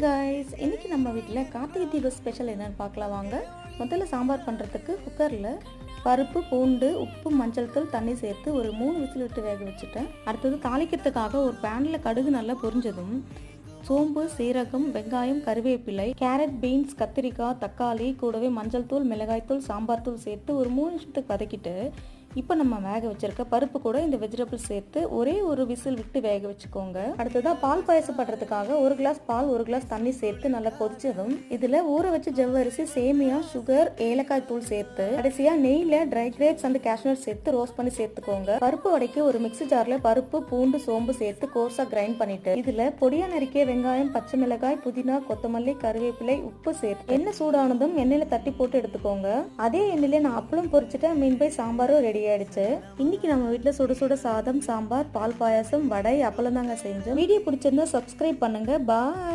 Guys, இன்னைக்கு நம்ம வீட்டில் கார்த்திகை தீபம் ஸ்பெஷல் என்னன்னு பார்க்கலாம் வாங்க. முதல்ல சாம்பார் பண்ணுறதுக்கு குக்கரில் பருப்பு, பூண்டு, உப்பு, மஞ்சள் தூள், தண்ணி சேர்த்து ஒரு 3 விசில் விட்டு வேக வச்சுட்டேன். அடுத்தது தாளிக்கிறதுக்காக ஒரு பேனில் கடுகு நல்லா பொரிஞ்சதும் சோம்பு, சீரகம், வெங்காயம், கருவேப்பிலை, கேரட், பீன்ஸ், கத்திரிக்காய், தக்காளி, கூடவே மஞ்சள் தூள், மிளகாய் தூள், சாம்பார் தூள் சேர்த்து ஒரு 3 நிமிஷத்துக்கு வதக்கிட்டு இப்போ நம்ம வேக வச்சிருக்க பருப்பு கூட இந்த வெஜிடபிள் சேர்த்து ஒரே ஒரு விசில் விட்டு வேக வச்சுக்கோங்க. அடுத்ததான் பால் பாயசம் பண்றதுக்காக 1 கிளாஸ் பால், 1 கிளாஸ் தண்ணி சேர்த்து நல்லா கொதிச்சதும் இதுல ஊற வச்சு ஜவ்வரிசி, சேமியா, சுகர், ஏலக்காய் தூள் சேர்த்து கடைசியா நெய்ல ட்ரை கிரேப்ஸ் அண்ட் கேஷ்நட் சேர்த்து ரோஸ்ட் பண்ணி சேர்த்துக்கோங்க. பருப்பு வடைக்கு ஒரு மிக்ஸி ஜார்ல பருப்பு, பூண்டு, சோம்பு சேர்த்து கோர்ஸா கிரைண்ட் பண்ணிட்டு இதுல பொடியா நறுக்கிய வெங்காயம், பச்சை மிளகாய், புதினா, கொத்தமல்லி, கருவேப்பிலை, உப்பு சேர்த்து எண்ணெய் சூடானதும் எண்ணெயில தட்டி போட்டு எடுத்துக்கோங்க. அதே எண்ணெயில நான் அப்பளம் பொரிச்சுட்டு மீன் பை சாம்பாரும் ரெடி ஆயிடுச்சு. இன்னைக்கு நம்ம வீட்டுல சுட சுட சாதம், சாம்பார், பால் பாயாசம், வடை, அப்பளம் தாங்க செஞ்சோம். வீடியோ பிடிச்சிருந்தா சப்ஸ்கிரைப் பண்ணுங்க. பாய்.